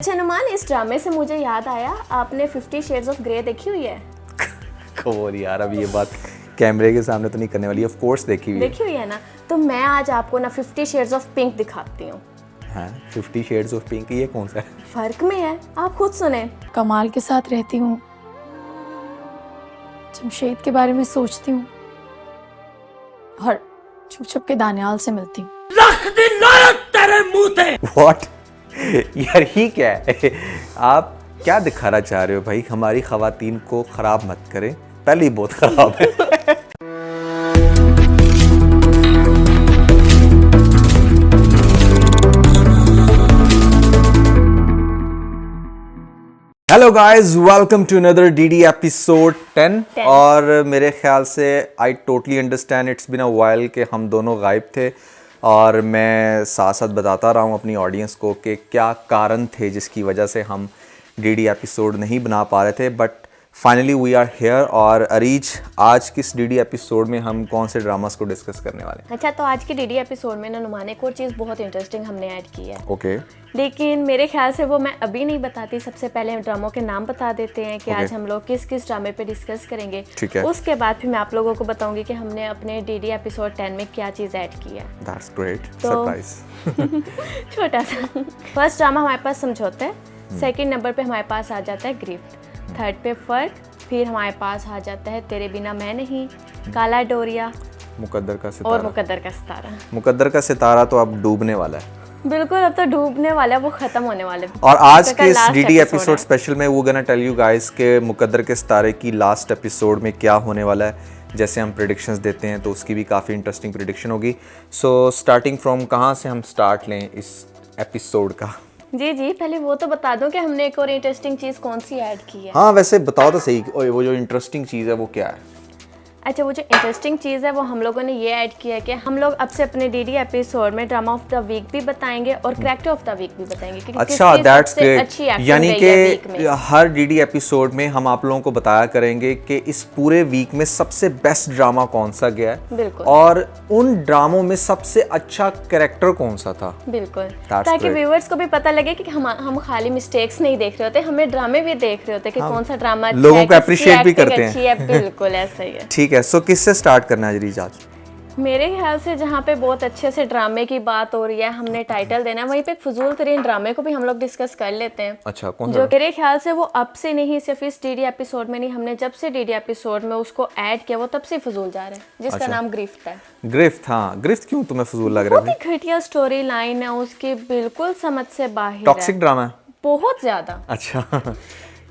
अच्छा नुमान, इस ड्रामे से मुझे याद आया, आपने 50 शेड्स ऑफ ग्रे देखी हुई है? कमोर यार, अब ये बात कैमरे के सामने तो नहीं करने वाली। ऑफ कोर्स देखी हुई है ना। तो मैं आज आपको ना 50 शेड्स ऑफ पिंक दिखाती हूँ। हाँ, 50 शेड्स ऑफ पिंक, ये कौन सा है? फर्क में है, आप खुद सुने। कमाल के साथ रहती हूँ, जमशेद के बारे में सोचती हूँ और छुप छुप के दानियाल से मिलती हूँ। What? यार ही क्या है? आप क्या दिखाना चाह रहे हो भाई? हमारी खवातीन को खराब मत करें, पहले ही बहुत खराब है। Hello guys, welcome to another DD episode 10। और मेरे ख्याल से I totally understand, it's been a while कि हम दोनों गायब थे और मैं साथ साथ बताता रहा हूँ अपनी ऑडियंस को कि क्या कारण थे जिसकी वजह से हम डीडी एपिसोड नहीं बना पा रहे थे। But finally we are here. और अरीज, आज किस डीडी एपिसोड में हम कौन से ड्रामास को डिस्कस करने वाले हैं? अच्छा, तो आज की डीडी एपिसोड में ना नुमान, एक और चीज़ बहुत इंटरेस्टिंग हमने ऐड की है। ओके। लेकिन मेरे ख्याल से वो मैं अभी नहीं बताती, सबसे पहले हम ड्रामों के नाम बता देते हैं कि आज हम लोग किस किस ड्रामे पे डिस्कस करेंगे। ठीक है। उसके बाद फिर मैं आप लोगों को बताऊंगी कि हमने अपने डीडी एपिसोड 10 में क्या चीज़ ऐड की है। दैट्स ग्रेट, तो सरप्राइज। छोटा सा फर्स्ट ड्रामा हमारे पास समझौता है, सेकंड नंबर पे हमारे पास आ जाता है गिरफ्त, थर्ड पे फर्क, फिर हमारे पास आ जाता है तेरे बिना मैं नहीं, काला डोरिया, मुकद्दर का सितारा। और मुकद्दर का सितारा। मुकद्दर का सितारा तो अब डूबने वाला है। बिल्कुल, अब तो डूबने वाला है, वो खत्म होने वाले। और आज के इस डीडी एपिसोड स्पेशल में वो गोना टेल यू गाइस के मुकद्दर के सितारे की लास्ट एपिसोड में क्या होने वाला है। जैसे हम प्रेडिक्शंस देते हैं तो उसकी भी काफ़ी इंटरेस्टिंग प्रेडिक्शन होगी। सो स्टार्टिंग फ्रॉम कहाँ से हम स्टार्ट लें इस एपिसोड का? जी, पहले वो तो बता दूं कि हमने एक और इंटरेस्टिंग चीज़ कौन सी ऐड की है। हाँ, वैसे बताओ तो सही, वो जो इंटरेस्टिंग चीज़ है वो क्या है? अच्छा, वो जो इंटरेस्टिंग चीज़ है वो हम लोगों ने ये ऐड किया है कि हम लोग अब से अपने डीडी एपिसोड में ड्रामा ऑफ द वीक भी बताएंगे और कैरेक्टर ऑफ द वीक भी बताएंगे कि अच्छा, दैट्स ग्रेट। यानी कि हर डीडी एपिसोड में हम आप लोगों को बताया करेंगे कि इस पूरे वीक में सबसे बेस्ट ड्रामा कौन सा गया है। बिल्कुल। और उन ड्रामों में सबसे अच्छा कैरेक्टर कौन सा था। बिल्कुल, ताकि व्यूअर्स को भी पता लगे कि हम खाली मिस्टेक्स नहीं देख रहे होते, हमें ड्रामे भी देख रहे होते कि कौन सा ड्रामा लोगों को अप्रिशिएट भी करते हैं। बिल्कुल ऐसा ही है। ठीक है, सो किससे स्टार्ट करना है अजीज आज? मेरे ख्याल से जहाँ पे बहुत अच्छे से ड्रामे की बात हो रही है, हमने टाइटल देना है, वहीं पे एक फजूल तरीन ड्रामे को भी हम लोग डिस्कस कर लेते हैं। अच्छा, कौन सा? जो मेरे ख्याल से वो अब से नहीं, सिर्फ इस डीडी एपिसोड में नहीं, हमने जब से डीडी एपिसोड में उसको ऐड किया वो तब से फजूल जा रहा है, जिसका नाम गिरफ्त है। गिरफ्त? हाँ, गिरफ्त क्यों तुम्हें फजूल लग रहा है? बहुत ही घटिया स्टोरी लाइन है उसकी, बिल्कुल समझ से बाहर, टॉक्सिक ड्रामा है बहुत ज्यादा। अच्छा।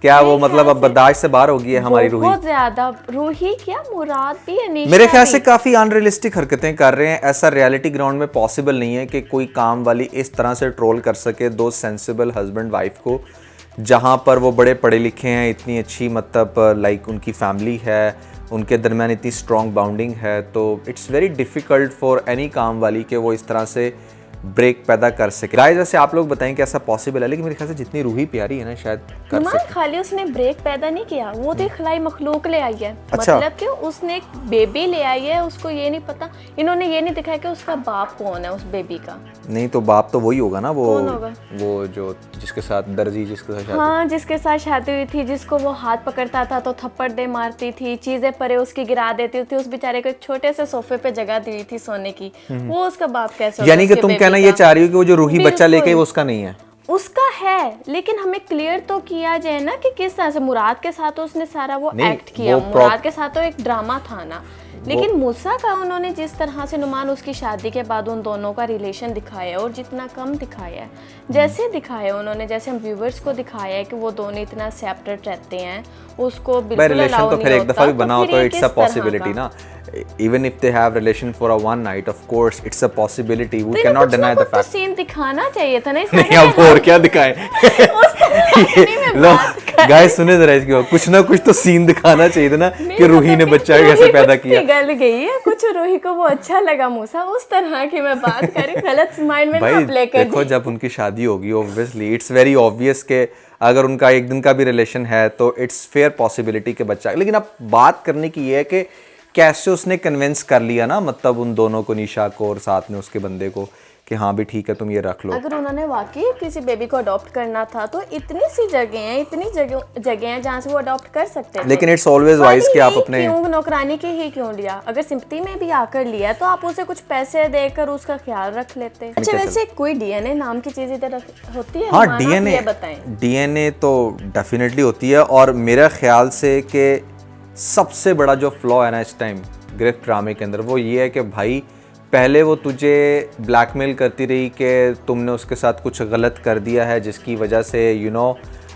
क्या वो मतलब अब बर्दाश्त से बाहर हो गई है हमारी रूही? बहुत ज्यादा। रूही क्या, मुराद भी है, निशा मेरे ख्याल भी। से काफी अनरियलिस्टिक हरकतें कर रहे हैं। ऐसा रियलिटी ग्राउंड में पॉसिबल नहीं है कि कोई काम वाली इस तरह से ट्रोल कर सके दो सेंसिबल हस्बैंड वाइफ को, जहां पर वो बड़े पढ़े लिखे हैं, इतनी अच्छी मतलब लाइक उनकी फैमिली है, उनके दरमियान इतनी स्ट्रॉन्ग बाउंडिंग है। तो it's very difficult for any काम वाली कि वो इस तरह से ब्रेक पैदा कर सके। गाइस, वैसे आप लोग बताएं कि ऐसा पॉसिबल है? लेकिन मेरे ख्याल से जितनी रूही प्यारी है ना, शायद कर सकती। खाली उसने ब्रेक पैदा नहीं किया, वो तो खिलाई मखलूक ले आई है। अच्छा। मतलब कि उसने एक बेबी ले आई है, उसको ये नहीं पता, इन्होंने ये नहीं दिखाया कि उसका बाप कौन है उस बेबी का। नहीं तो बाप तो वही होगा ना, वो कौन होगा? वो जो जिसके साथ दर्जी, जिसके साथ शादी। हाँ, जिसके साथ शादी हुई थी, जिसको वो हाथ पकड़ता था तो थप्पड़ दे मारती थी, चीजें परे उसकी गिरा देती थी, उस बेचारे को एक छोटे से सोफे पे जगह दी थी सोने की, वो उसका बाप कैसे होगा? यानी कि तुम कहना ये चाह रही हो कि वो जो रूही बच्चा लेके वो उसका नहीं है? उसका है, लेकिन हमें क्लियर तो किया जाए ना कि किस तरह से मुराद के साथ उसने सारा वो एक्ट किया। मुराद के साथ तो एक ड्रामा था ना, लेकिन मूसा का उन्होंने जिस तरह से नुमान उसकी शादी के बाद उन दोनों का रिलेशन दिखाया और जितना कम दिखाया है, जैसे दिखाया उन्होंने, जैसे हम व्यूवर्स को दिखाया है कि वो दोनों इतना सेपरेट रहते हैं, उसको बिल्कुल रिलेशन अलाउ तो नहीं फिर एक होता, दफा भी तो बना हो फिर तो ये इट्स किस अ तरह पॉसिबिलिटी का? ना। Even if they have relation for a one night, of course it's a possibility, we तो कैन नॉट कुछ ना डिनाई द कुछ तो फैक्ट। सीन दिखाना चाहिए था ना इस नहीं, अब और क्या दिखाएं? लो गाइस, सुने जरा इसकी बात, कुछ ना कुछ तो सीन दिखाना चाहिए था ना कि रूही ने बच्चा कैसे पैदा किया। गल गई है कुछ, रूही को वो अच्छा लगा मूसा, उस तरह की मैं बात करी, गलत माइंड में ना प्ले कर। देखो, जब उनकी शादी होगी ऑब्वियसली इट्स वेरी ऑब्वियस कि अगर उनका एक दिन का भी रिलेशन है तो इट्स फेयर पॉसिबिलिटी के बच्चा। लेकिन अब बात करने की ये है कि कैसे उसने कन्विंस कर लिया ना, मतलब उन दोनों को, निशा को और साथ में उसके बंदे को, कि हाँ भी ठीक है तुम ये रख लो। अगर उन्होंने वाकई किसी बेबी को अडॉप्ट करना था तो इतनी सी जगह हैं, इतनी जगह हैं जहाँ से वो अडॉप्ट कर सकते थे। लेकिन इट्स ऑलवेज वाइज कि आप अपने क्यों नौकरानी की ही क्यों लिया? अगर सिंपैथी में भी आकर लिया तो आप उसे कुछ पैसे देकर उसका ख्याल रख लेते। अच्छा वैसे कोई डीएनए नाम की चीज इधर होती है? हाँ डीएनए तो डेफिनेटली होती है। और मेरा ख्याल से कि सबसे बड़ा जो फ्लॉ है ना इस टाइम गिरफ्त ड्रामे के अंदर वो ये है कि भाई पहले वो तुझे ब्लैकमेल करती रही कि तुमने उसके साथ कुछ गलत कर दिया है जिसकी वजह से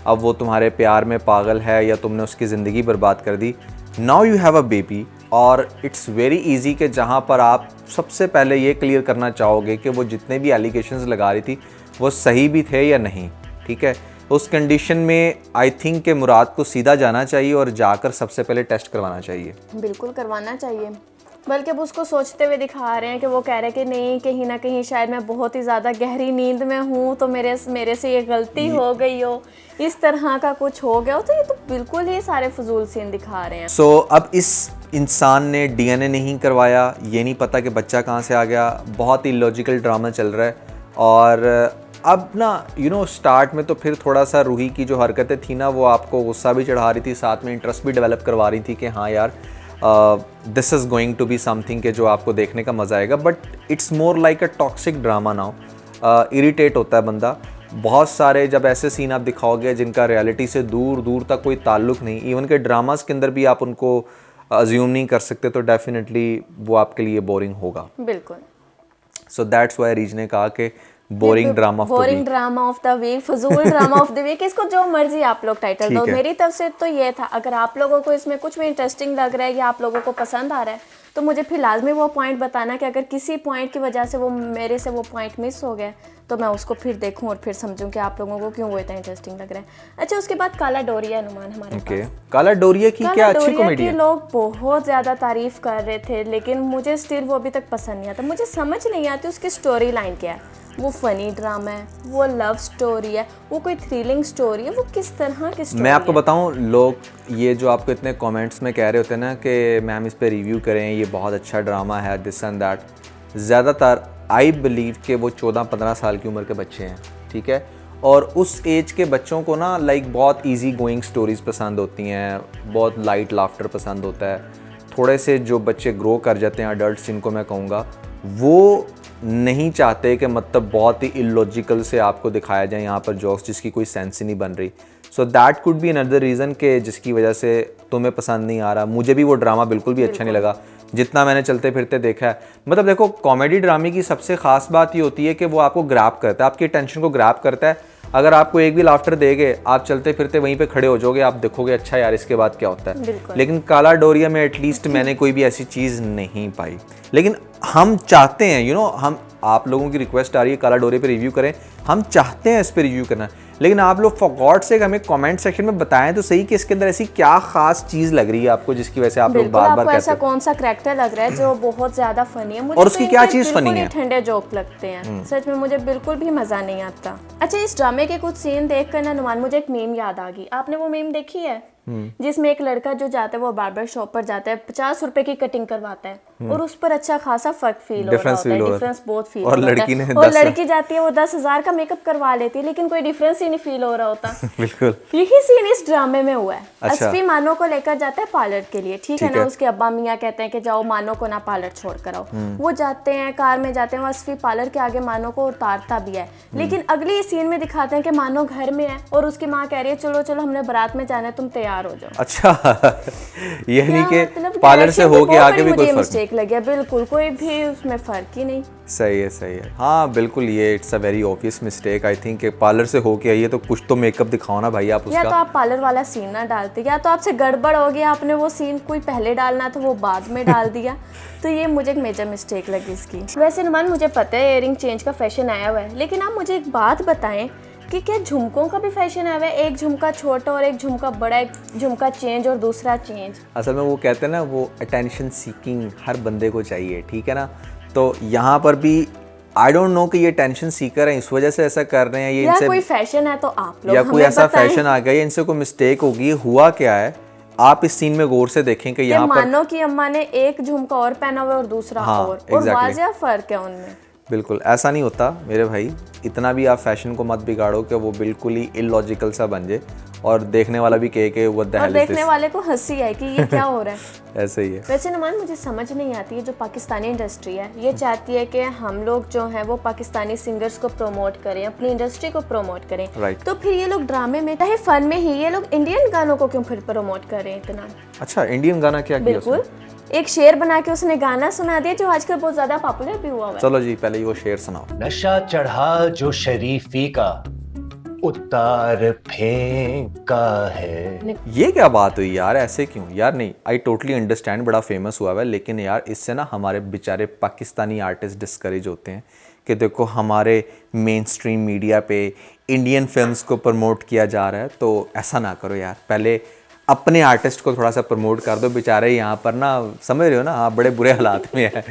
अब वो तुम्हारे प्यार में पागल है या तुमने उसकी ज़िंदगी बर्बाद कर दी। Now you have a baby और इट्स वेरी इजी कि जहाँ पर आप सबसे पहले ये क्लियर करना चाहोगे कि वो जितने भी एलिगेशंस लगा रही थी वो सही भी थे या नहीं, ठीक है। उस कंडीशन में आई थिंक कि मुराद को सीधा जाना चाहिए और जाकर सबसे पहले टेस्ट करवाना चाहिए। बिल्कुल करवाना चाहिए, बल्कि अब उसको सोचते हुए दिखा रहे हैं कि वो कह रहे हैं कि नहीं कहीं ना कहीं शायद मैं बहुत ही ज़्यादा गहरी नींद में हूँ तो मेरे से ये गलती हो गई हो, इस तरह का कुछ हो गया हो। तो ये तो बिल्कुल ही सारे फजूल सीन दिखा रहे हैं। सो अब इस इंसान ने डीएनए नहीं करवाया, ये नहीं पता कि बच्चा कहाँ से आ गया, बहुत ही लॉजिकल ड्रामा चल रहा है। और अब ना स्टार्ट में तो फिर थोड़ा सा रूही की जो हरकतें थी ना वो आपको गुस्सा भी चढ़ा रही थी, साथ में इंटरेस्ट भी डेवलप करवा रही थी कि हाँ यार this is going to be something के जो आपको देखने का मज़ा आएगा। But it's more like a toxic drama now. Irritate होता है बंदा। बहुत सारे जब ऐसे सीन आप दिखाओगे जिनका रियलिटी से दूर दूर तक कोई ताल्लुक नहीं, इवन के ड्रामास के अंदर भी आप उनको अज्यूम नहीं कर सकते, तो डेफिनेटली वो आपके लिए बोरिंग होगा। बिल्कुल। सो दैट्स व्हाई रीज ने कहा कि boring drama of the week, फजूल ड्रामा ऑफ द वीक, इसको जो मर्जी आप लोग टाइटल दो। मेरी तरफ से तो ये था, अगर आप लोगों को इसमें कुछ भी इंटरेस्टिंग लग रहा है या आप लोगों को पसंद आ रहा है तो मुझे फिर लाजमी वो पॉइंट बताना कि अगर किसी पॉइंट की वजह से मेरे से वो पॉइंट मिस हो गया तो मैं उसको फिर देखूं और फिर समझूं कि आप लोगों को क्यों वो इतना इंटरेस्टिंग लग रहा है। अच्छा उसके बाद काला डोरिया नुमान हमारे पास। काला डोरिया की क्या अच्छी कॉमेडी है। लोग बहुत ज़्यादा तारीफ कर रहे थे लेकिन मुझे स्टिल वो अभी तक पसंद नहीं आता। मुझे समझ नहीं आती उसकी स्टोरी लाइन क्या है। वो फनी ड्रामा है, वो लव स्टोरी है, वो कोई थ्रिलिंग स्टोरी है, वो किस तरह की स्टोरी है? मैं आपको बताऊं, लोग ये जो आपको इतने कमेंट्स में कह रहे होते हैं ना कि मैम इस पे रिव्यू करें, ये बहुत अच्छा ड्रामा है, दिस एंड दैट, ज़्यादातर आई बिलीव कि वो 14-15 साल की उम्र के बच्चे हैं, ठीक है। और उस एज के बच्चों को ना लाइक बहुत इजी गोइंग स्टोरीज़ पसंद होती हैं, बहुत लाइट लाफ्टर पसंद होता है। थोड़े से जो बच्चे ग्रो कर जाते हैं, अडल्ट जिनको मैं कहूँगा, वो नहीं चाहते कि मतलब बहुत ही इलॉजिकल से आपको दिखाया जाए यहाँ पर जोक्स जिसकी कोई सेंस ही नहीं बन रही। सो that could be another reason कि जिसकी वजह से तुम्हें पसंद नहीं आ रहा। मुझे भी वो ड्रामा बिल्कुल भी अच्छा नहीं लगा जितना मैंने चलते फिरते देखा है। मतलब देखो, कॉमेडी ड्रामे की सबसे ख़ास बात ये होती है कि वो आपको ग्रैब करता है, आपकी टेंशन को ग्रैब करता है। अगर आपको एक भी लाफ्टर देगे, आप चलते फिरते वहीं पे खड़े हो जाओगे, आप देखोगे अच्छा यार इसके बाद क्या होता है। लेकिन काला डोरिया में एटलीस्ट मैंने कोई भी ऐसी चीज़ नहीं पाई। लेकिन हम चाहते हैं हम आप लोगों की रिक्वेस्ट आ रही है काला डोरिया पे रिव्यू करें, हम चाहते हैं इस पे रिव्यू करना, लेकिन आप लोग फॉर गॉड से हमें कमेंट सेक्शन में बताएं तो सही कि इसके अंदर ऐसी क्या खास चीज़ लग रही है आपको जिसकी वजह से आप लोग बार बार कहते हैं। ऐसा कौन सा करैक्टर लग रहा है जो बहुत ज्यादा फनी है? मुझे और उसकी क्या चीज़ फनी है? ठंडे जोक लगते हैं सच में, मुझे बिल्कुल भी मजा नहीं आता। अच्छा इस ड्रामे के कुछ सीन देख कर ना नुमान मुझे एक मीम याद आ गई। आपने वो मीम देखी है जिसमें एक लड़का जो जाता है वो बार्बर शॉप पर जाता है, 50 रुपए की कटिंग करवाता है और उस पर अच्छा खासा फर्क फील हो रहा होता है, डिफरेंस बहुत फील और लड़की ने और लड़की जाती है वो 10,000 का मेकअप करवा लेती है लेकिन कोई डिफरेंस ही नहीं फील हो रहा होता। बिल्कुल यही सीन इस ड्रामे में हुआ है। असफी मानो को लेकर जाता है पार्लर के लिए, ठीक है ना। उसके अब्बा मियाँ कहते हैं कि जाओ मानो को ना पार्लर छोड़ कर आओ। वो जाते हैं, कार में जाते हैं, असफी पार्लर के आगे मानो को उतारता भी है। लेकिन अगले सीन में दिखाते हैं कि मानो घर में है और उसकी माँ कह रही है चलो चलो हमने बारात में जाना है, तुम तैयार हो जाओ। अच्छा यानी कि पार्लर से होके आगे भी कोई मिस्टेक लग गया, बिल्कुल कोई भी उसमें फर्क ही नहीं। सही है। हाँ बिल्कुल, ये it's a very obvious mistake I think. Parlour से होके आइए तो कुछ तो मेकअप दिखाओ ना भाई आप उसका। या तो आप पार्लर वाला सीन ना डालते, या तो आपसे गड़बड़ हो गया, आपने वो सीन कोई पहले डालना था वो बाद में डाल दिया। तो ये मुझे एक मेजर मिस्टेक लगी इसकी। वैसे नुमान मुझे पता है इयरिंग चेंज का फैशन आया हुआ है, लेकिन आप मुझे एक बात बताएं कि क्या झुमकों का भी फैशन आया हुआ है? एक झुमका छोटा और एक झुमका बड़ा, एक झुमका चेंज और दूसरा चेंज। असल में वो कहते हैं ना, वो अटेंशन सीकिंग हर बंदे को चाहिए, ठीक है ना। तो यहाँ पर भी आई डोंट नो कि ये टेंशन सीकर है इस वजह से ऐसा कर रहे हैं, ये या कोई फैशन है तो आप लोग या कोई ऐसा फैशन आ गया, इनसे कोई मिस्टेक होगी, हुआ क्या है आप इस सीन में गौर से देखें कि यहाँ पर मानो की अम्मा ने एक झुमका और पहना हुआ और दूसरा और वाज़िया फर्क है उनमें। बिल्कुल ऐसा नहीं होता मेरे भाई, इतना भी आप फैशन को मत बिगाड़ो कि वो बिल्कुल ही इलॉजिकल सा बन जाए और देखने वाला भी कहे कि व्हाट द और हेल इज देखने वाले को हंसी है कि ये क्या हो रहा है। दिस। ऐसे ही है। वैसे नुमान मुझे समझ नहीं आती है, जो पाकिस्तानी इंडस्ट्री है ये चाहती है कि हम लोग जो है वो पाकिस्तानी सिंगर्स को प्रमोट करें, अपनी इंडस्ट्री को प्रमोट करें। Right. तो फिर ये लोग ड्रामे में चाहे फन में ही ये लोग इंडियन गानों को क्यों फिर प्रमोट कर रहे हैं इतना। अच्छा, इंडियन गाना क्या किया उसने? बिल्कुल, एक शेर बना के उसने गाना सुना दिया जो आजकल बहुत ज्यादा पॉपुलर भी हुआ है। चलो जी, पहले वो शेर सुनाओ। नशा चढ़ा जो शरीफी का उतार फेंका है। ये क्या बात हुई यार, ऐसे क्यों यार? नहीं, आई टोटली अंडरस्टैंड, बड़ा फेमस हुआ है, लेकिन यार इससे ना हमारे बेचारे पाकिस्तानी आर्टिस्ट डिस्करेज होते हैं कि देखो हमारे मेन स्ट्रीम मीडिया पे इंडियन फिल्म्स को प्रमोट किया जा रहा है, तो ऐसा ना करो यार, पहले अपने आर्टिस्ट को थोड़ा सा प्रमोट कर दो। बेचारे यहाँ पर ना, समझ रहे हो ना आप, बड़े बुरे हालात में है,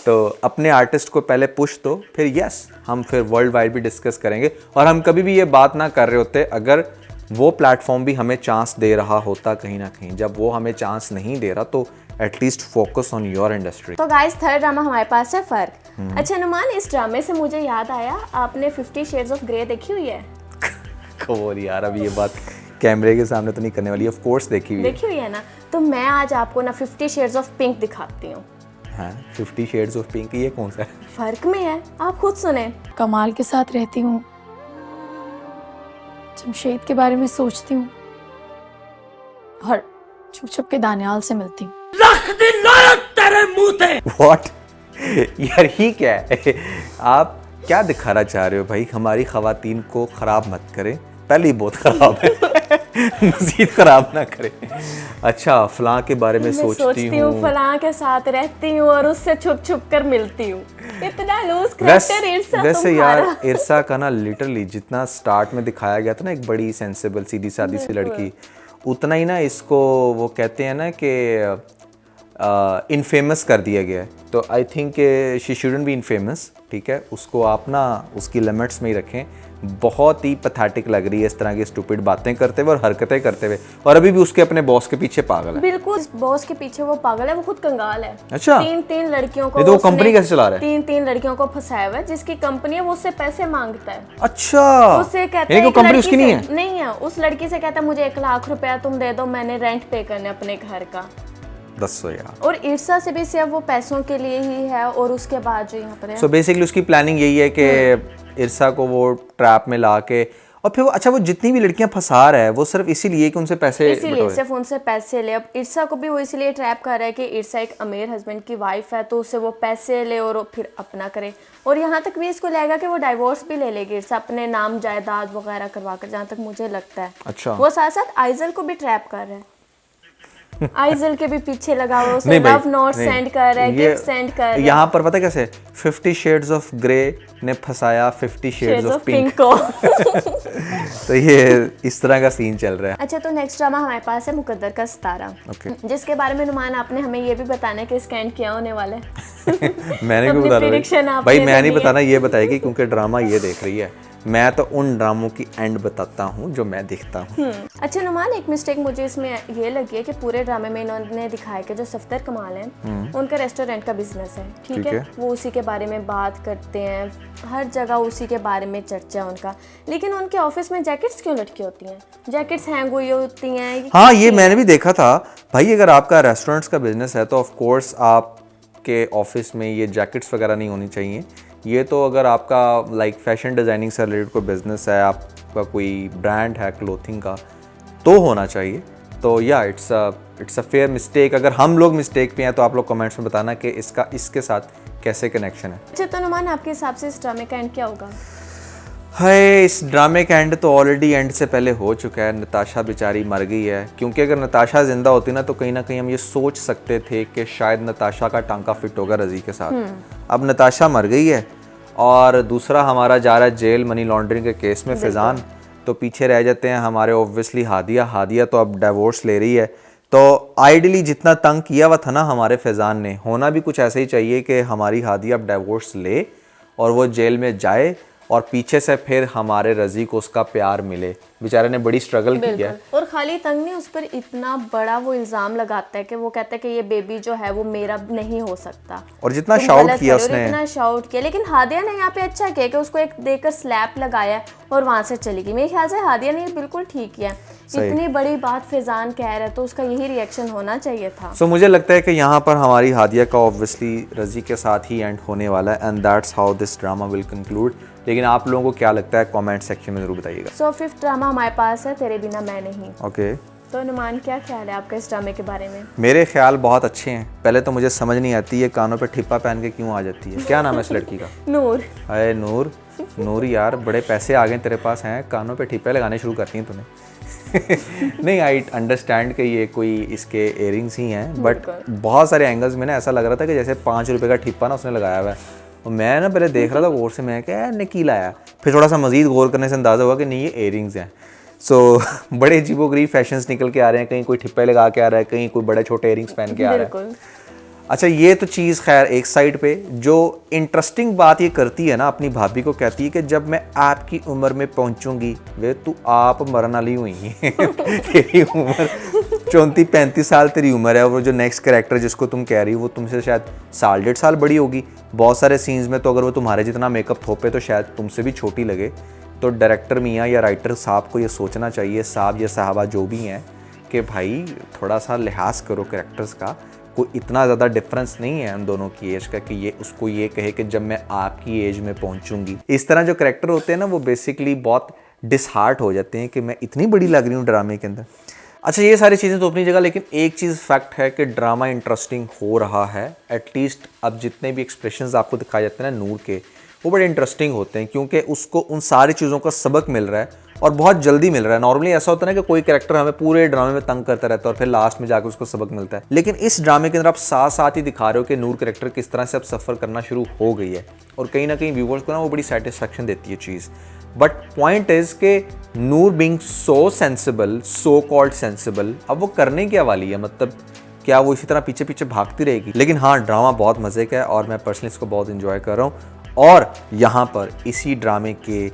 तो अपने आर्टिस्ट को पहले पुश दो, फिर यस हम फिर वर्ल्ड वाइड भी डिस्कस करेंगे। और हम कभी भी ये बात ना कर रहे होते अगर वो प्लेटफॉर्म भी हमें चांस दे रहा होता कहीं ना कहीं। जब वो हमें चांस नहीं दे रहा तो at least focus on your industry. तो गाइस, थर्ड ड्रामा हमारे पास है फर्क। अच्छा नुमान, इस ड्रामे से मुझे याद आया, आपने 50 शेड्स ऑफ ग्रे देखी हुई है? कमोन यार, अभी ये बात कैमरे के सामने तो नहीं करने वाली, ऑफ कोर्स देखी हुई है। देखी हुई है ना, तो मैं आज आपको ना 50 शेड्स ऑफ पिंक दिखाती हूँ। हाँ, 50 शेड्स ऑफ पिंक, ये कौन सा है? फर्क में है, आप खुद सुने। कमाल के साथ रहती हूँ, जमशेद के बारे में सोचती हूँ और छुप छुप के दानियाल से मिलती हूँ। What? यार ही क्या है? आप क्या दिखाना चाह रहे हो भाई? हमारी खवातीन को खराब मत करें, पहले ही बहुत खराब है, मजीद खराब ना करें। अच्छा, फलां के बारे में सोचती हूँ, फलां के साथ रहती हूँ और उससे छुप छुप कर मिलती हूँ। इतना लूज कैरेक्टर इरसा वैसे तुम्हारा। यार इरसा का ना लिटरली जितना स्टार्ट में दिखाया गया था ना, एक बड़ी सेंसिबल सीधी सादी सी लड़की, उतना ही ना इसको वो कहते हैं ना कि इनफेमस कर दिया गया है। तो I think she shouldn't be infamous, ठीक है? उसको आप ना उसकी लिमिट्स में ही रखें। बहुत ही पैथेटिक लग रही है इस तरह की स्टूपिड बातें करते हुए और हरकतें करते हुए, और अभी भी उसके अपने बॉस के पीछे पागल है। बिल्कुल, इस बॉस के पीछे वो पागल है, वो खुद कंगाल है। अच्छा, तीन लड़कियों को नहीं तो वो उसने- कंपनी कैसे चला रहा है? तीन लड़कियों को फंसाया हुआ है, जिसकी कंपनी है, वो उससे पैसे मांगता है। अच्छा, उससे कहता यानी है कि एक कंपनी लड़की उसकी से- नहीं है? नहीं है, उस लड़की से कहता है मुझे 1 लाख रुपया तुम दे दो, मैंने रेंट पे करना है अपने घर का। 10 यार। और इरसा से भी सिर्फ वो पैसों के लिए ही है, और उसके बाद जो यहाँ पर है सो बेसिकली उसकी प्लानिंग यही है कि इरसा को वो ट्रैप में ला के, और फिर वो अच्छा वो जितनी भी लड़कियां फंसा रहा है वो सिर्फ इसीलिए कि उनसे पैसे इसीलिए बटोरे। सिर्फ उनसे पैसे ले। अब इरसा को भी वो इसलिए ट्रैप कर रहा है कि इरसा एक अमीर हस्बैंड की वाइफ है, तो उससे वो पैसे ले और फिर अपना करे। और यहाँ तक भी इसको लगेगा कि वो डाइवोर्स भी ले लेगी इरसा, अपने नाम जायदाद वगैरह करवा कर, जहाँ तक मुझे लगता है। अच्छा, वो साथ साथ आइजल को भी ट्रैप कर रहा है। आइजल के भी पीछे लगा हुआ, उसे नहीं भाई, लव नोट नहीं। सेंड कर रहा है, ये गिफ्ट सेंड कर रहा है। यहाँ पर पता है कैसे 50 शेड्स ऑफ ग्रे ने फंसाया 50 शेड्स ऑफ पिंक को। तो ये इस तरह का सीन चल रहा है। अच्छा, तो नेक्स्ट ड्रामा हमारे पास है मुकद्दर का सितारा, जिसके बारे में नुमान आपने हमें ये भी बताना है कि इसका एंड क्या होने वाला है। मैंने क्यों अपनी बता prediction रहा आपने भाई? मैं नहीं देनी है। बताना, ये बताएगी, क्योंकि ड्रामा ये देख रही है। मैं तो उन ड्रामों की एंड बताता हूँ जो मैं देखता हूँ। अच्छा नुमान, एक मिस्टेक मुझे इसमें ये लगी है कि पूरे ड्रामे में इन्होंने दिखाया कि जो सफदर कमाल हैं उनका रेस्टोरेंट का बिजनेस है, ठीक है? वो उसी के बारे में बात करते हैं, हर जगह उसी के बारे में चर्चा है उनका। लेकिन उनके ऑफिस में जैकेट्स क्यों लटकी होती हैं? जैकेट्स हैंग हुई होती हैं। हाँ, ये मैंने भी देखा था भाई। अगर आपका रेस्टोरेंट्स का बिजनेस है तो ऑफ कोर्स आपके ऑफिस में ये जैकेट्स वगैरह नहीं होनी चाहिए। ये तो अगर आपका लाइक फैशन डिज़ाइनिंग से रिलेटेड कोई बिजनेस है, आपका कोई ब्रांड है क्लोथिंग का, तो होना चाहिए। तो या इट्स अ फेयर मिस्टेक। अगर हम लोग मिस्टेक पे हैं तो आप लोग कमेंट्स में बताना कि इसके साथ कैसे कनेक्शन है। अच्छा, तो नुमान आपके हिसाब से इस ड्रामे का एंड क्या होगा? है, इस ड्रामे का एंड तो ऑलरेडी एंड से पहले हो चुका है। नताशा बेचारी मर गई है, क्योंकि अगर नताशा जिंदा होती ना तो कहीं ना कहीं हम ये सोच सकते थे कि शायद नताशा का टांका फिट होगा रज़ी के साथ। अब नताशा मर गई है और दूसरा हमारा जा रहा है जेल मनी लॉन्ड्रिंग के केस में फैज़ान। तो पीछे रह जाते हैं हमारे ऑब्वियसली हादिया तो अब डिवोर्स ले रही है। तो आइडियली जितना तंग किया हुआ था ना हमारे फैज़ान ने, होना भी कुछ ऐसा ही चाहिए कि हमारी हादिया अब डिवोर्स ले और वो जेल में जाए और पीछे से फिर हमारे रज़ी को उसका प्यार मिले। बेचारे ने बड़ी स्ट्रगल की है। और खालिद तंग ने उस पर इतना बड़ा वो इल्जाम लगाता है कि वो कहता है कि ये बेबी जो है वो मेरा नहीं हो सकता, और जितना तुम शाउट गलत किया कर रहे हो, उसने, इतना शाउट किया। लेकिन हादिया ने यहाँ पे अच्छा किया कि उसको एक देकर स्लैप लगाया और वहां से चली गई। मेरे ख्याल से हादिया ने बिल्कुल ठीक किया। इतनी बड़ी बात फैजान कह रहा है तो उसका यही रिएक्शन होना चाहिए था। सो मुझे लगता है कि यहाँ पर हमारी हादिया का ऑब्वियसली रज़ी के साथ ही एंड होने वाला है, and that's how this drama will conclude. लेकिन आप लोगों को क्या लगता है कमेंट सेक्शन में ज़रूर बताइएगा। सो फिफ्थ ड्रामा हमारे पास है तेरे बिना मैं नहीं। ओके, तो नुमान क्या ख्याल है आपका इस ड्रामे के बारे में? मेरे ख्याल बहुत अच्छे हैं। पहले तो मुझे समझ नहीं आती ये कानों पे ठिप्पा पहन के क्यों आ जाती है। क्या नाम है इस लड़की का? नूर। अरे नूर, नूर यार बड़े पैसे आ गए तेरे पास हैं, कानों पे ठिप्पे लगाने शुरू करती हैं तूने। नहीं, आई अंडरस्टैंड कि ये कोई इसके इयरिंग्स ही हैं, बट बहुत सारे एंगल्स में ना ऐसा लग रहा था कि जैसे 5 रुपए का ठिप्पा ना उसने लगाया हुआ है। और मैं ना पहले देख रहा था गौर से, मैं क्या ने की लाया, फिर थोड़ा सा मजीद गौर करने से अंदाज़ा हुआ कि नहीं ये इयरिंग्स हैं। सो बड़े अजीबोगरीब फैशंस निकल के आ रहे हैं, कहीं कोई ठिप्पे लगा के आ रहा है, कहीं कोई बड़े छोटे इयरिंग्स पहन के आ रहा है। अच्छा, ये तो चीज़ खैर एक साइड पे। जो इंटरेस्टिंग बात ये करती है ना, अपनी भाभी को कहती है कि जब मैं आपकी उम्र में पहुंचूंगी, वे तू आप मरन वाली हुई है। तेरी उम्र 34-35 साल तेरी उम्र है, और वो जो नेक्स्ट कैरेक्टर जिसको तुम कह रही हो वो तुमसे शायद 1.5 साल बड़ी होगी। बहुत सारे सीन्स में तो अगर वो तुम्हारे जितना मेकअप थोपे तो शायद तुमसे भी छोटी लगे। तो डायरेक्टर मियाँ या राइटर साहब को ये सोचना चाहिए, साहब या साहबा जो भी हैं, कि भाई थोड़ा सा लिहाज करो कैरेक्टर्स का। कोई इतना ज़्यादा डिफरेंस नहीं है उन दोनों की एज का कि ये उसको ये कहे कि जब मैं आपकी एज में पहुंचूंगी। इस तरह जो कैरेक्टर होते हैं ना, वो बेसिकली बहुत डिसहार्ट हो जाते हैं कि मैं इतनी बड़ी लग रही हूँ ड्रामे के अंदर। अच्छा, ये सारी चीज़ें तो अपनी जगह, लेकिन एक चीज़ फैक्ट है कि ड्रामा इंटरेस्टिंग हो रहा है। एटलीस्ट अब जितने भी एक्सप्रेशंस आपको दिखाए जाते हैं ना नूर के, वो बड़े इंटरेस्टिंग होते हैं, क्योंकि उसको उन सारी चीज़ों का सबक मिल रहा है और बहुत जल्दी मिल रहा है। नॉर्मली ऐसा होता है ना कि कोई कैरेक्टर हमें पूरे ड्रामे में तंग करता रहता है और फिर लास्ट में जाकर उसको सबक मिलता है। लेकिन इस ड्रामे के अंदर आप साथ साथ ही दिखा रहे हो कि नूर कैरेक्टर किस तरह से अब सफ़र करना शुरू हो गई है, और कहीं ना कहीं व्यूवर्स को ना वो बड़ी सेटिस्फैक्शन देती है चीज़। बट पॉइंट इज़ के Noor being so sensible, so called sensible, अब वो करने क्या वाली है? मतलब क्या वो इसी तरह पीछे पीछे भागती रहेगी? लेकिन हाँ, ड्रामा बहुत मज़े का है और मैं पर्सनली इसको बहुत इंजॉय कर रहा हूँ। और यहाँ पर इसी ड्रामे के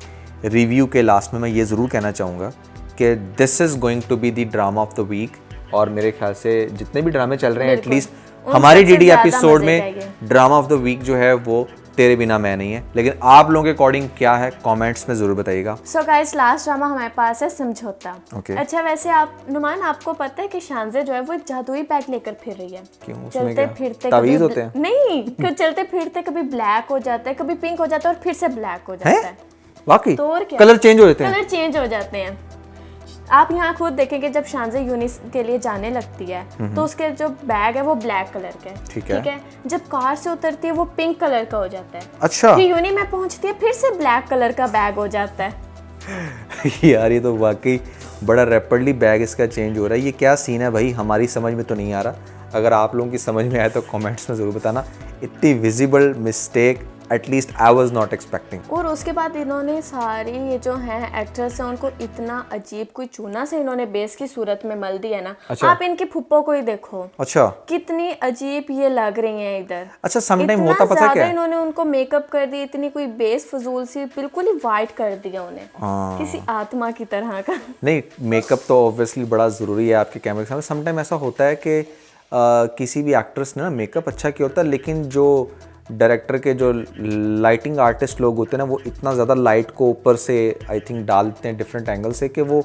रिव्यू के लास्ट में मैं ये ज़रूर कहना चाहूँगा कि this is going to be the drama of the week. और मेरे ख्याल से जितने भी ड्रामे चल रहे हैं, एटलीस्ट हमारी डीडी एपिसोड में ड्रामा ऑफ द वीक जो है वो तेरे बिना मैं नहीं है। लेकिन आप लोगों के अकॉर्डिंग क्या है, कमेंट्स में ज़रूर बताइएगा। सो गाइस, लास्ट ड्रामा हमारे पास है समझौता। Okay. अच्छा, वैसे आप नुमान, आपको पता है कि शानजे जो है वो एक जादुई बैग लेकर फिर रही है। क्यों? उसमें चलते क्या? फिरते तावीज़ कभी होते हैं? नहीं, फिर चलते फिरते कभी ब्लैक हो जाता है, कभी पिंक हो जाता है और फिर से ब्लैक हो जाता है। वाकई तो और क्या, कलर चेंज हो जाते हैं? कलर चेंज हो जाते हैं। आप यहाँ खुद देखेंगे, जब शानजे यूनिस के लिए जाने लगती है तो उसके जो बैग है वो ब्लैक कलर का है, ठीक है। जब कार से उतरती है वो पिंक कलर का हो जाता है। अच्छा, फिर यूनि में पहुंचती है, फिर से ब्लैक कलर का बैग हो जाता है। यार ये तो वाकई बड़ा रैपिडली बैग इसका चेंज हो रहा है। ये क्या सीन है भाई, हमारी समझ में तो नहीं आ रहा। अगर आप लोगों की समझ में आए तो कमेंट्स में ज़रूर बताना। इतनी visible mistake at least I was not expecting. और उसके बाद इन्होंने सारी ये जो हैं एक्ट्रेस हैं उनको इतना अजीब कोई चूना से इन्होंने बेस की सूरत में मल दिया ना। अच्छा। आप इनकी फुप्पो को ही देखो, अच्छा, कितनी अजीब ये लग रही हैं इधर। अच्छा, समटाइम इतना होता पता ज्यादा क्या है? इन्होंने उनको मेकअप कर दी, इतनी कोई बेस फजूल सी, बिल्कुल ही वाइट कर दिया उन्हें, किसी आत्मा की तरह का। नहीं, मेकअप तो ऑब्वियसली बड़ा ज़रूरी है आपके कैमरे के सामने। समटाइम ऐसा होता है कि किसी भी एक्ट्रेस ने ना मेकअप अच्छा किया होता है, लेकिन जो डायरेक्टर के जो लाइटिंग आर्टिस्ट लोग होते हैं ना, वो इतना ज़्यादा लाइट को ऊपर से आई थिंक डालते हैं डिफरेंट एंगल से कि वो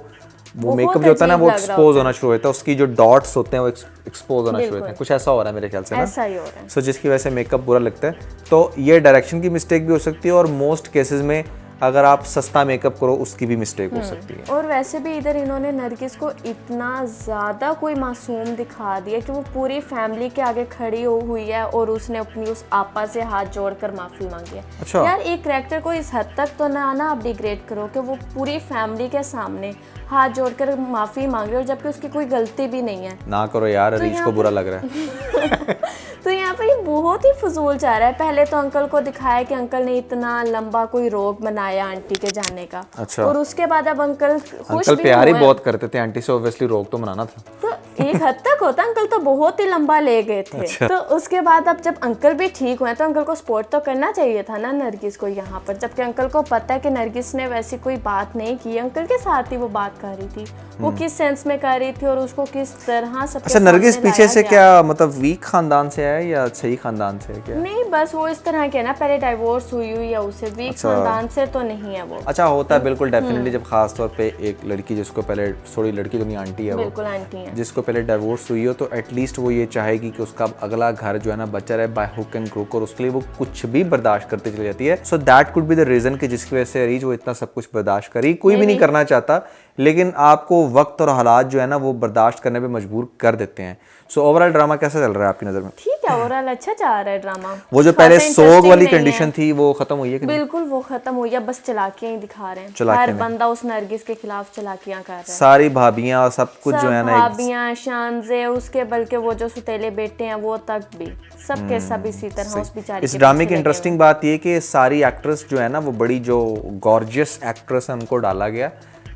मेकअप जो होता है ना वो एक्सपोज होना शुरू होता है, उसकी जो डॉट्स होते हैं वो एक्सपोज होना शुरू होते हैं। कुछ ऐसा हो रहा है मेरे ख्याल से ना, ऐसा ही हो रहा है। सो जिसकी वजह से मेकअप बुरा लगता है। तो ये डायरेक्शन की मिस्टेक भी हो सकती है, और मोस्ट केसेस में अगर आप सस्ता मेकअप करो उसकी भी मिस्टेक हो सकती है। और वैसे भी इधर इन्होंने नरगिस को इतना ज़्यादा कोई मासूम दिखा दिया कि वो पूरी फैमिली के आगे खड़ी हुई है और उसने अपनी उस आपा से हाथ जोड़कर माफ़ी मांगी है। अच्छा। यार, एक करैक्टर को इस हद तक तो ना आप डिग्रेड करो कि वो पूरी फैमिली के सामने हाथ जोड़कर माफ़ी मांग रहे हो, जबकि उसकी कोई गलती भी नहीं है। ना करो यार, रीच को बुरा लग रहा है। तो यहाँ पर ये बहुत ही फजूल जा रहा है। पहले तो अंकल को दिखाया कि अंकल ने इतना लंबा कोई रोग बनाया आंटी के जाने का। अच्छा। और उसके बाद अब अंकल खुश अंकल भी प्यार ही हुए। बहुत करते थे आंटी से, ऑब्वियसली रोग तो मनाना था। तो एक हद तक होता, अंकल तो बहुत ही लंबा ले गए थे। तो उसके बाद अब जब अंकल भी ठीक हुए तो अंकल को सपोर्ट तो करना चाहिए था ना नरगिस को यहाँ पर, जबकि अंकल को पता है कि नरगिस ने वैसी कोई बात नहीं की, अंकल के साथ ही वो बात कर रही थी, वो किस सेंस में कर रही थी और उसको किस तरह सबके अच्छा, नरगिस सामने पीछे लाया से गया। क्या मतलब वीक खानदान से है या सही खानदान से है क्या? नहीं, बस वो इस तरह के ना, पहले डाइवोर्स हुई हुई है उसे, वीक खानदान से तो नहीं है वो। अच्छा, होता है बिल्कुल डेफिनेटली, जब खास तौर पे एक लड़की जिसको पहले, सॉरी लड़की तो नहीं, आंटी है वो, बिल्कुल आंटी है, जिसको पहले डिवोर्स हुई हो, तो एटलीस्ट वो ये चाहेगी कि उसका अगला घर जो है ना बचा रहे बाय हुक एंड क्रूक, और उसके लिए वो कुछ भी बर्दाश्त करती चली जाती है। So that could be the reason कि जिसकी वजह से अरीज वो इतना सब कुछ बर्दाश्त करी। कोई भी नहीं करना चाहता, लेकिन आपको वक्त और हालात जो है ना वो बर्दाश्त करने पे मजबूर कर देते हैं। सो ओवरऑल ड्रामा कैसा चल रहा है आपकी नज़र में? ठीक है, ओवरऑल अच्छा जा रहा है ड्रामा। वो जो पहले सोग वाली कंडीशन थी वो खत्म हुई है कि नहीं? बिल्कुल वो खत्म हुई है, बस चलाकियां ही दिखा रहे हैं, चलाकियां हर नहीं। बंदा उस नरगिस के खिलाफ चलाकियां कर रहा है, सारी भाभियां और सब कुछ जो है ना भाभियां, शानजे, उसके बल्कि वो जो सुतेले बेटे हैं वो तक भी, सबके सब इसी तरह उस बेचारी इस के ड्रामे पीछे की लगे इंटरेस्टिंग बात ये कि सारी एक्ट्रेस जो है ना वो बड़ी जो गॉर्जियस एक्ट्रेस है उनको डाला गया,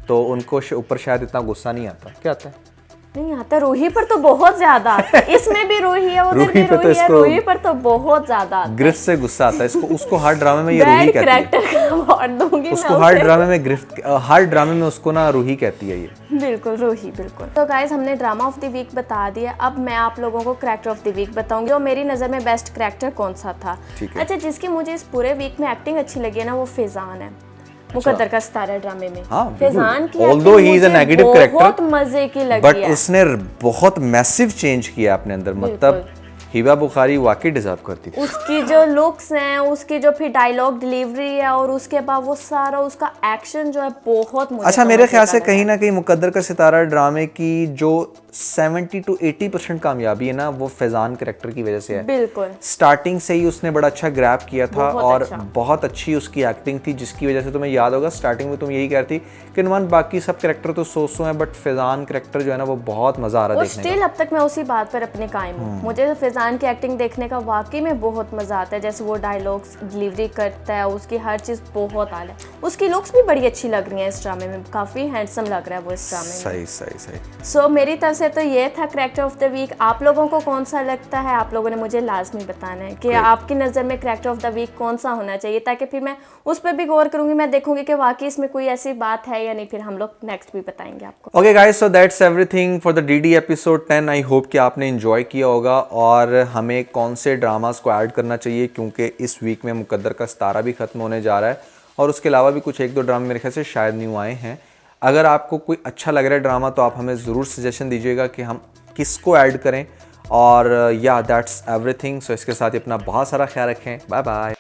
तो उनको ऊपर शायद इतना गुस्सा नहीं आता। क्या आता है? नहीं आता, रूही पर तो बहुत ज्यादा आता है, इसमें भी रूही है, उधर रूही भी पे तो रूही है, इसको रूही पर तो बहुत ज्यादा आता है। गिरफ्त से गुस्सा आता है इसको, उसको हर ड्रामे में ये रूही बैड कहती है, कैरेक्टर का अवार्ड दूंगी उसको मैं हर उसे। ड्रामे में हर ड्रामे में उसको ना रूही कहती है ये। बिल्कुल रूही, बिल्कुल। तो गाइस, हमने ड्रामा ऑफ द वीक बता दिया, अब मैं आप लोगों को कैरेक्टर ऑफ द वीक बताऊंगी, और मेरी नज़र में बेस्ट कैरेक्टर कौन सा था। ठीक है। अच्छा, जिसकी मुझे इस पूरे वीक में एक्टिंग अच्छी लगी है ना, वो फैजान है, मुकद्दर का सितारा ड्रामे में। हाँ, फैजान की Although he is a negative character, बहुत मजे की लगी बट है। उसने बहुत मैसिव चेंज किया अपने अंदर, मतलब हिबा बुखारी वाकई डिजर्व करती थी। उसकी जो लुक्स हैं, उसकी जो फिर डायलॉग डिलीवरी है, और उसके बाद वो सारा उसका एक्शन जो है बहुत मुझे अच्छा, मेरे ख्याल से लगा। कहीं ना कहीं मुकद्दर का सितारा ड्रामे की जो 70 to 80% कामयाबी है ना वो फैजान कैरेक्टर की वजह से है। बिल्कुल स्टार्टिंग से ही उसने बड़ा अच्छा ग्रैब किया था, बहुत और अच्छा। बहुत अच्छी उसकी एक्टिंग थी, जिसकी वजह से तुम्हें याद होगा स्टार्टिंग में तुम यही कहती कि नुमान बाकी सब कैरेक्टर तो सो हैं, बट फैजान कैरेक्टर जो है ना वो बहुत मजा आ रहा और है देखने स्टिल अब तक मैं उसी बात पर अपने कायम हूँ। मुझे फैजान की एक्टिंग देखने का वाकई में बहुत मजा आता है, जैसे वो डायलॉग्स डिलीवरी करता है, उसकी हर चीज़ बहुत आला है। उसकी लुक्स भी बड़ी अच्छी लग रही हैं इस ड्रामे में, काफ़ी हैंडसम लग रहा है वो इस ड्रामे में। सही सही सही। सो मेरी तरफ से तो ये था कैरेक्टर ऑफ द वीक। आप लोगों को कौन सा लगता है, आप लोगों ने मुझे लाजमी बताना है कि आपकी नज़र में कैरेक्टर ऑफ द वीक कौन सा होना चाहिए, ताकि फिर मैं उस पर भी गौर करूंगी, मैं देखूंगी कि वाकई इसमें कोई ऐसी बात है या नहीं, फिर हम लोग नेक्स्ट भी बताएंगे आपको। Okay guys, so that's everything for the DD episode 10। I hope कि आपने एंजॉय किया होगा, और हमें कौन से ड्रामास को ऐड करना चाहिए, क्योंकि इस वीक में मुकद्दर का सितारा भी खत्म होने जा रहा है, और उसके अलावा भी कुछ एक दो ड्रामे मेरे ख्याल से शायद न्यू आए हैं। अगर आपको कोई अच्छा लग रहा है ड्रामा तो आप हमें ज़रूर सजेशन दीजिएगा कि हम किसको ऐड करें, और या दैट्स एवरीथिंग। सो इसके साथ ही अपना बहुत सारा ख्याल रखें। Bye bye.